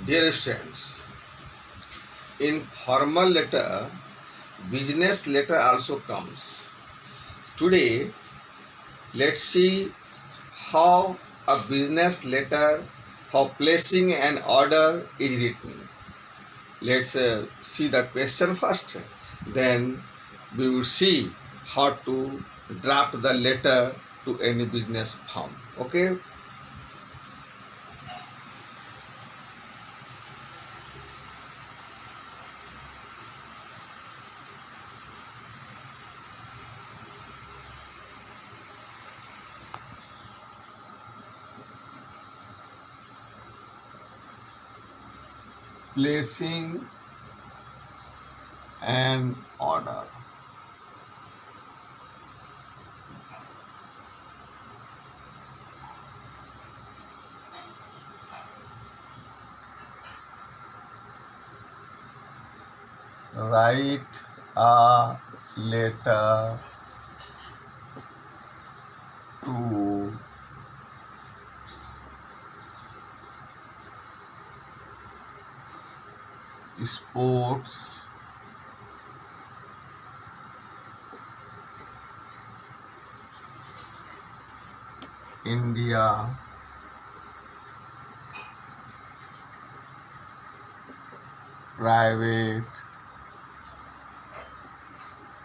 Dear students, in formal letter, business letter also comes. Today, let's see how a business letter for placing an order is written. Let's see the question first. Then we will see how to draft the letter to any business firm. Okay. Placing an order. Write a letter to Sports India Private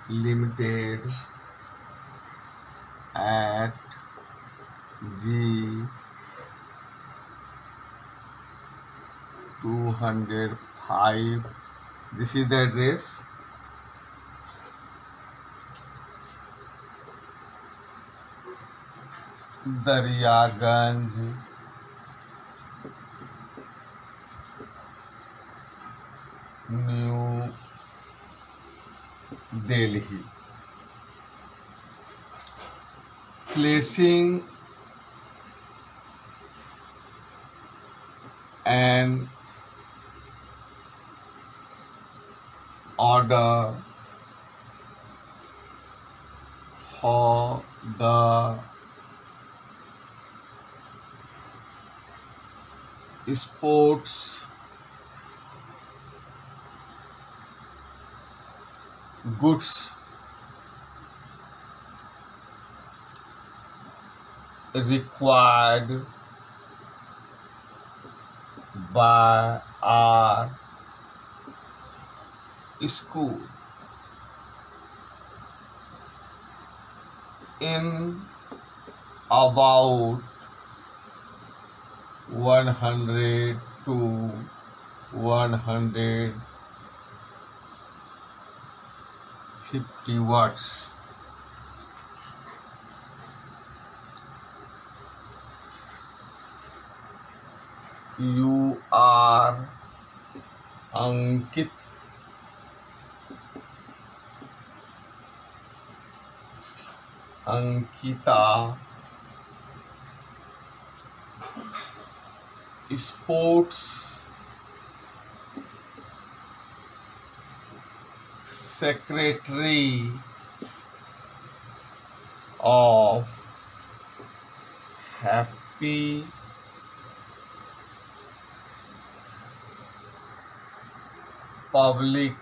Limited at G 205. This is the address. Daryaganj, New Delhi. Placing an order for the sports goods required by our school in about 100 to 150 watts. You are Ankit Ankita Sports Secretary of Happy Public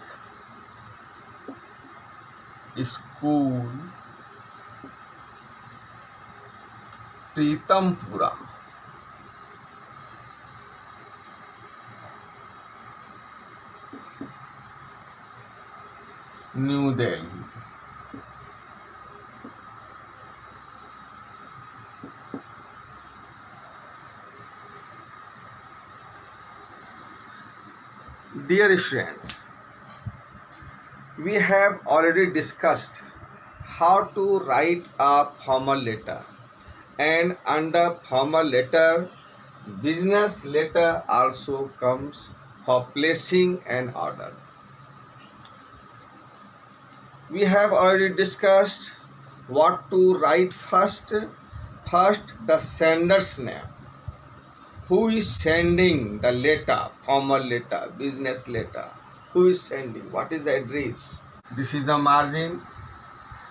School Pritampura, New Delhi. Dear students, we have already discussed how to write a formal letter, and under formal letter, business letter also comes for placing an order. We have already discussed what to write first. First, the sender's name. Who is sending the letter, formal letter, business letter? Who is sending? What is the address? This is the margin,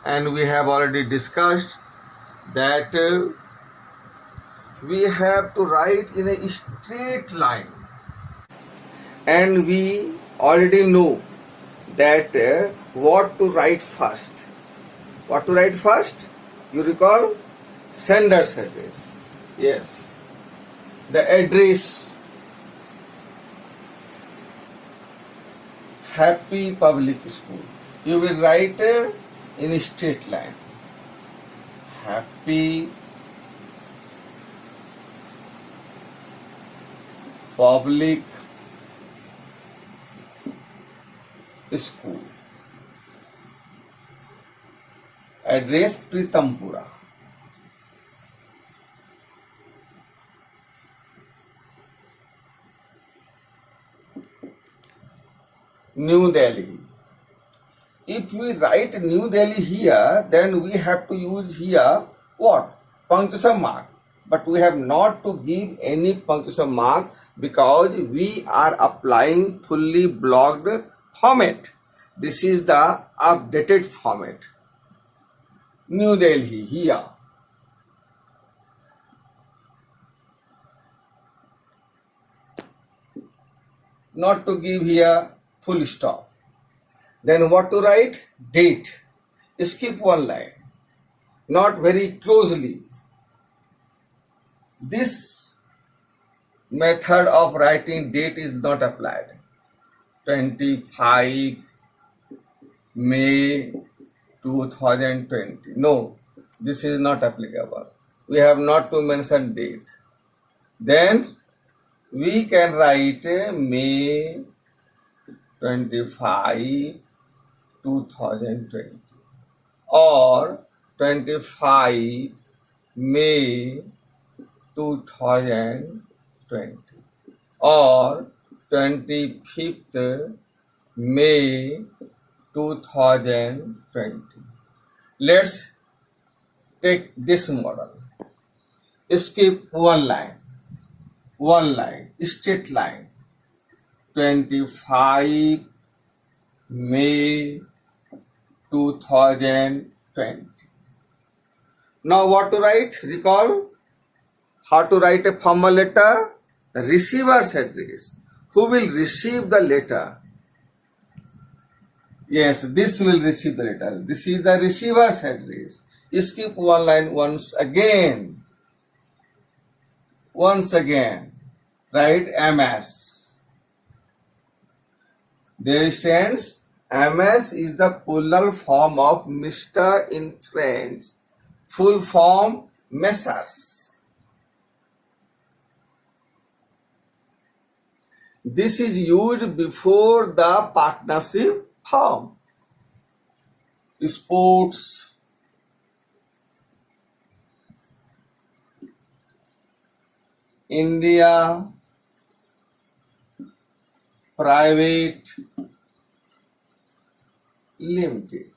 and we have already discussed that we have to write in a straight line. and we already know that what to write first. What to write first? You recall? Sender's address. Yes. The address. Happy Public School. You will write in straight line. Happy Public School. Address Pritampura. New Delhi. If we write New Delhi here, then we have to use here what? Punctuation mark. But we have not to give any punctuation mark because we are applying fully blocked format. This is the updated format. New Delhi here. Not to give here full stop. Then what to write? Date. Skip one line. Not very closely. This method of writing date is not applied. 25 May 2020. No, this is not applicable. We have not to mention date. Then we can write May 25, 2020 or 25 May 2020 or 25th May 2020. Let's take this model. Skip one line, straight line. 25 May 2020. Now what to write? Recall how to write a formal letter? Receiver's address. Who will receive the letter? Yes, this will receive the letter. This is the receiver's address. Skip one line once again. Write MS. There stands MS is the plural form of Mr. in French. Full form Messrs. This is used before the partnership form. Sports, India, Private Limited.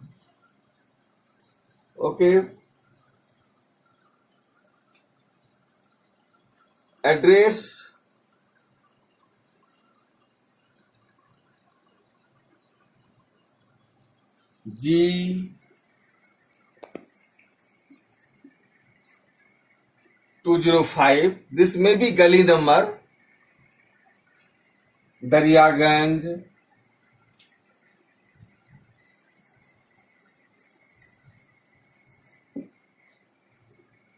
Okay. Address, G 205. This may be gully number. Daryaganj,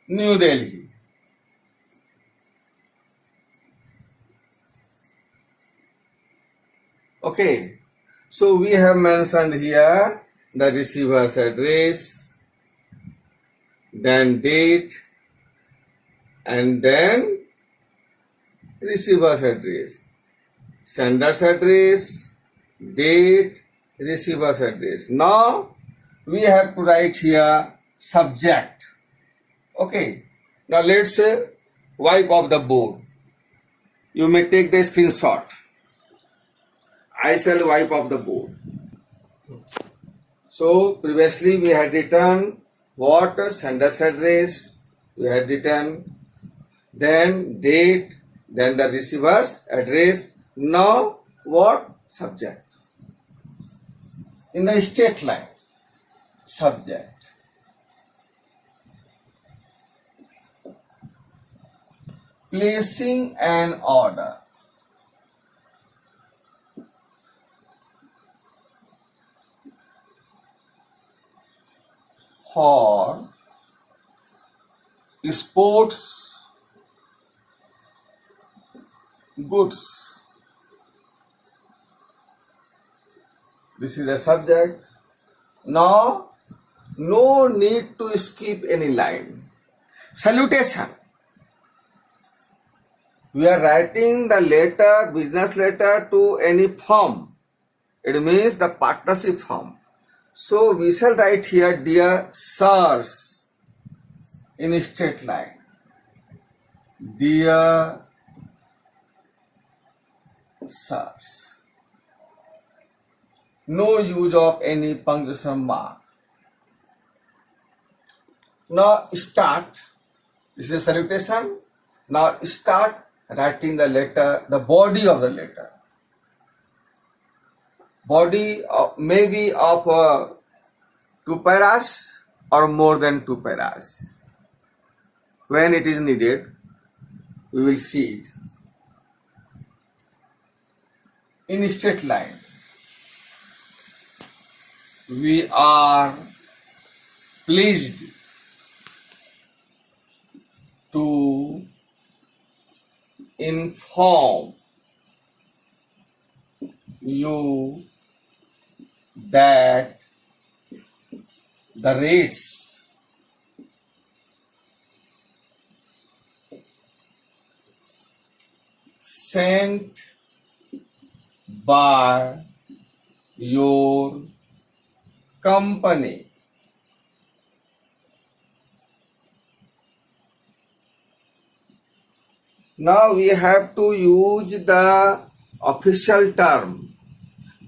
New Delhi. Okay, so we have mentioned here the receiver's address, then date, and then receiver's address, sender's address, date, receiver's address. Now we have to write here subject. Okay, now let's wipe off the board. You may take the screenshot. I shall wipe off the board. So previously we had written what? Sender's address, we had written, then date, then the receiver's address. Now what? Subject. In the straight line, subject. Placing an order. for sports goods. This is the subject. Now, no need to skip any line. Salutation. We are writing the letter, business letter to any firm. It means the partnership firm. So we shall write here, dear sirs, in a straight line. Dear sirs. No use of any punctuation mark. Now start. This is a salutation. Now start writing the letter, the body of the letter. Body of, maybe of 2 paras or more than 2 paras. When it is needed, we will see it. In a straight line. We are pleased to inform you that the rates sent by your company now we have to use the official term.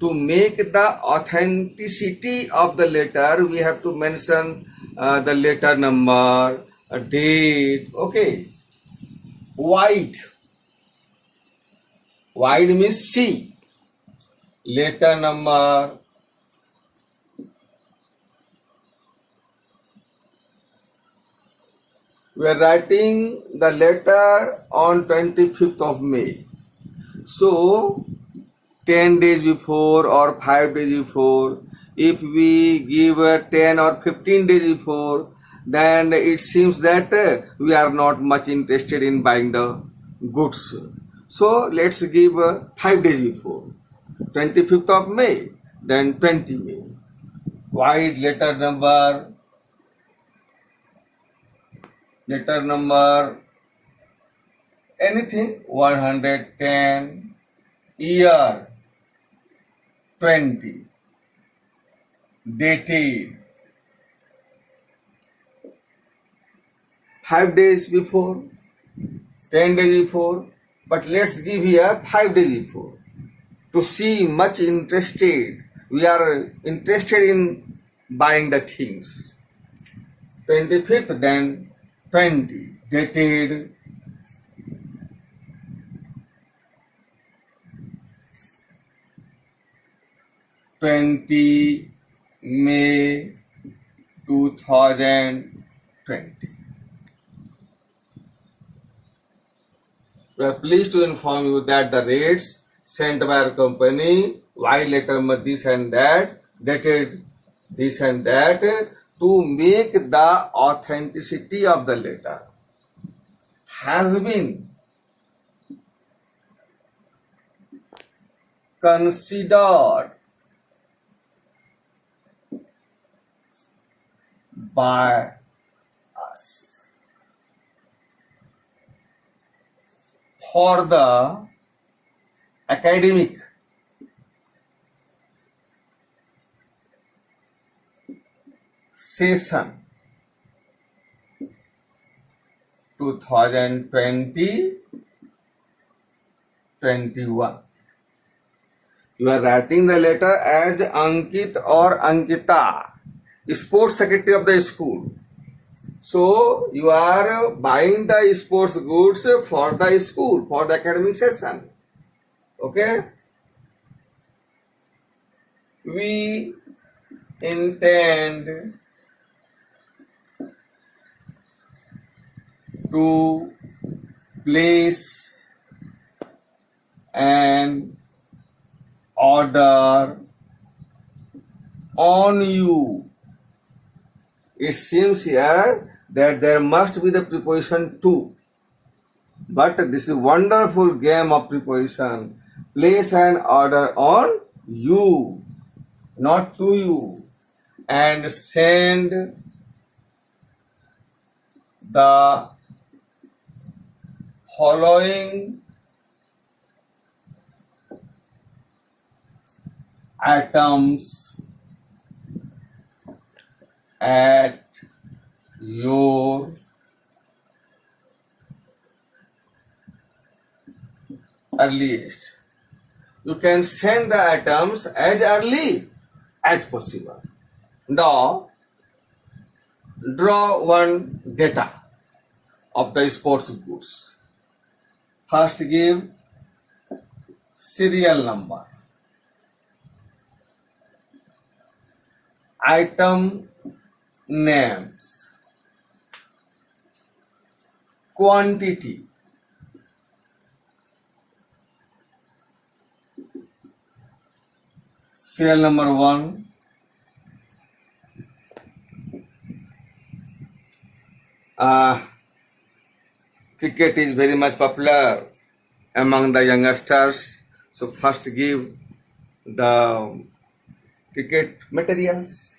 To make the authenticity of the letter, we have to mention the letter number, a date, okay. Wide. Wide means C. Letter number. We are writing the letter on 25th of May. So, 10 days before or 5 days before, if we give 10 or 15 days before, then it seems that we are not much interested in buying the goods. So let's give 5 days before, 25th of May, then 20 May. Wide letter number, anything, 110, year, 20, dated, 5 days before, 10 days before, but let's give here 5 days before. To see much interested, we are interested in buying the things. 25th, then 20, dated, May 2020. We are pleased to inform you that the rates sent by our company, wide letter number this and that, dated this and that, to make the authenticity of the letter has been considered by us for the academic session 2020-21. You are writing the letter as Ankit or Ankita, sports secretary of the school. So you are buying the sports goods for the school, for the academic session. Okay? We intend to place an order on you It seems here that there must be the preposition to. But this is a wonderful game of preposition. Place an order on you, not to you, and send the following items at your earliest. You can send the items as early as possible. Now, draw one data of the sports goods. First, give serial number, item names, quantity, serial number 1, cricket is very much popular among the youngsters. So first give the cricket materials,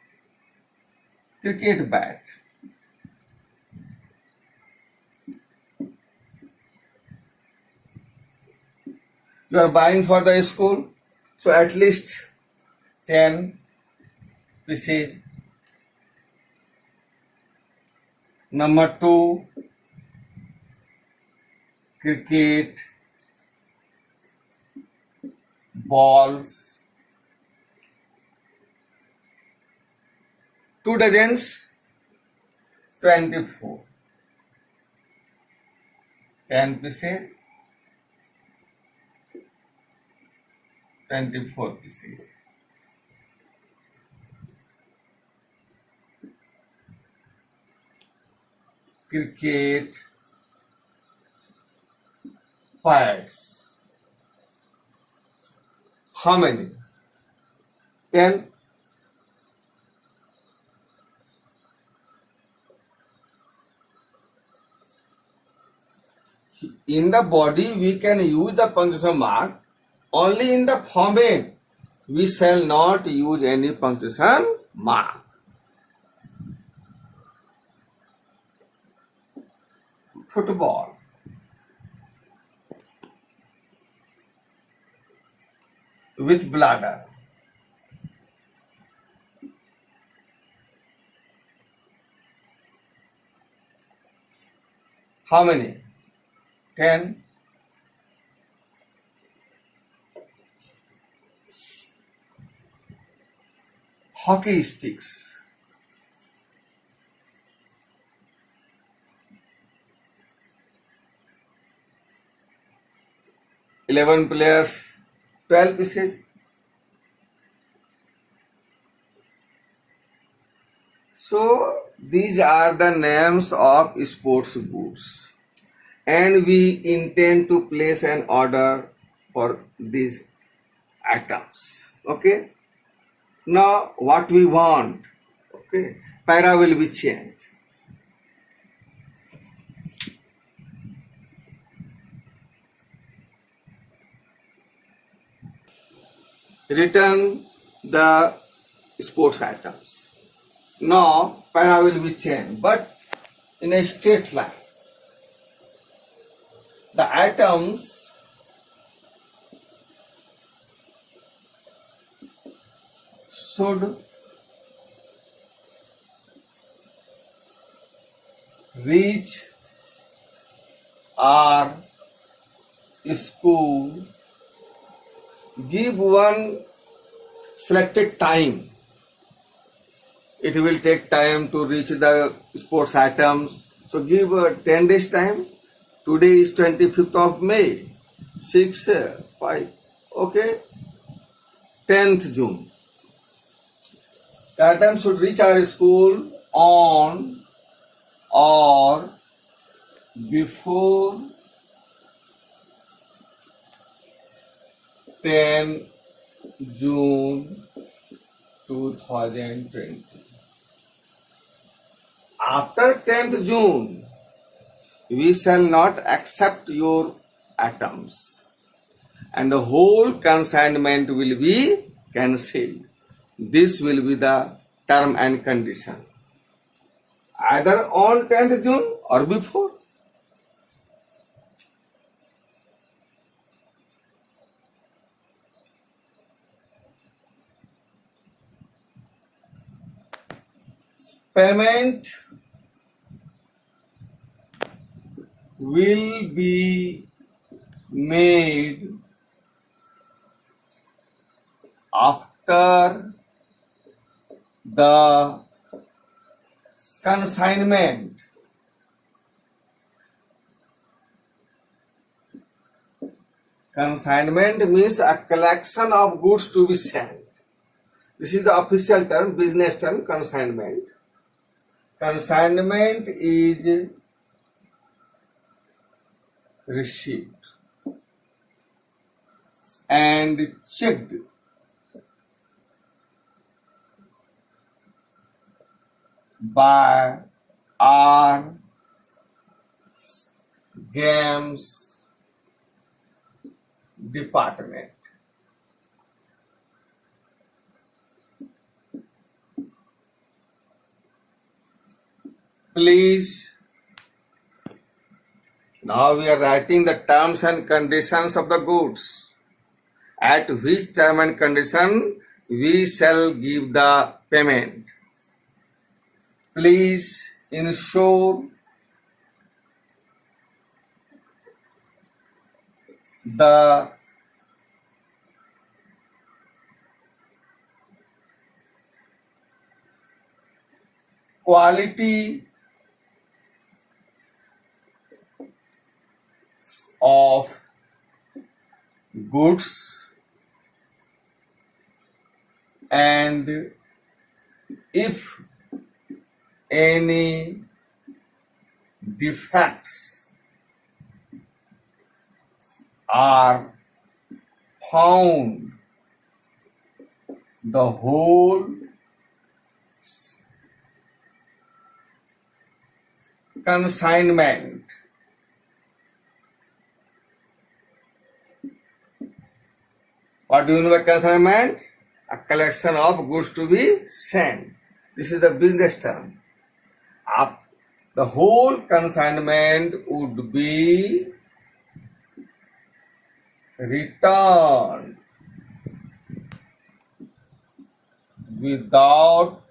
cricket bat, you are buying for the school, so at least 10 pieces. Number 2, cricket balls, 2 dozens, 24, 10 pieces, 24 pieces. Cricket pads. How many? 10. In the body, we can use the punctuation mark. Only in the format, we shall not use any punctuation mark. Football. With bladder. How many? 10. Hockey sticks. Eleven players, 12 pieces. So these are the names of sports goods, and we intend to place an order for these items. Okay. Now what we want. Okay. Para will be changed. Return the sports items. Now para will be changed, but in a straight line. The items should reach our school. Give one selected time. It will take time to reach the sports items. So give 10 days time. Today is 25th of May. 6, 5. Okay. 10th June. The items should reach our school on or before 10 June 2020. After 10th June, we shall not accept your atoms, and the whole consignment will be cancelled. This will be the term and condition. Either on 10th June or before. Payment will be made after the consignment. Consignment means a collection of goods to be sent. This is the official term, business term, consignment. Consignment is received and checked by our games department. Please, now we are writing the terms and conditions of the goods. At which term and condition we shall give the payment. Please ensure the quality of goods, and if any defects are found, the whole consignment What do you mean by consignment? A collection of goods to be sent. This is the business term. The whole consignment would be returned without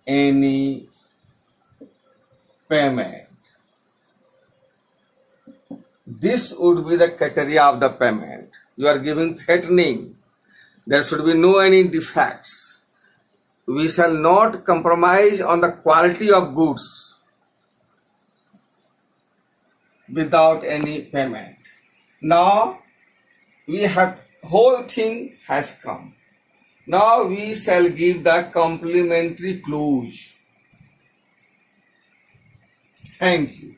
any payment. This would be the criteria of the payment. You are giving threatening. There should be no any defects. We shall not compromise on the quality of goods without any payment. Now we have whole thing has come. Now we shall give the complimentary clause. Thank you.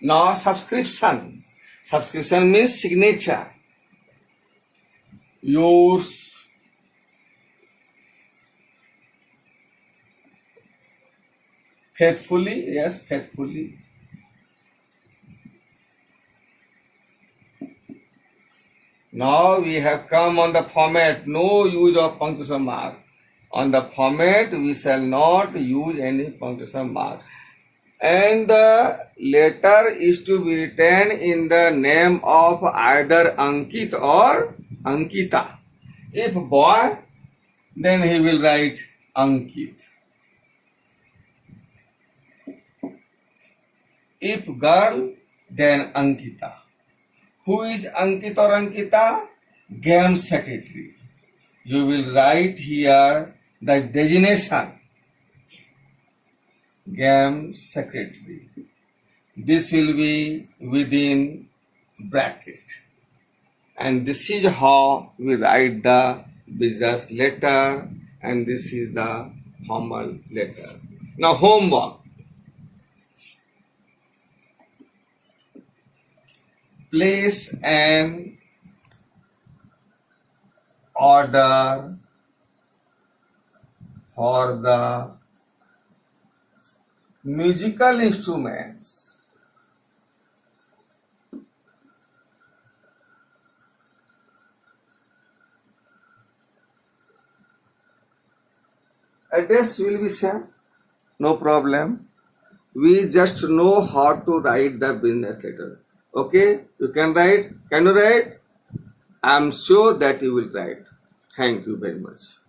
Now subscription. Subscription means signature. Yours faithfully, yes, faithfully. Now we have come on the format, no use of punctuation mark. On the format, we shall not use any punctuation mark. And the letter is to be written in the name of either Ankit or Ankita. If boy, then he will write Ankit. If girl, then Ankita. Who is Ankit or Ankita? Game secretary. You will write here the designation. Game secretary. This will be within bracket. And this is how we write the business letter, and this is the formal letter. Now homework. Place an order for the musical instruments. Address will be same, no problem. We just know how to write the business letter. Okay, you can write. Can you write? I am sure that you will write. Thank you very much.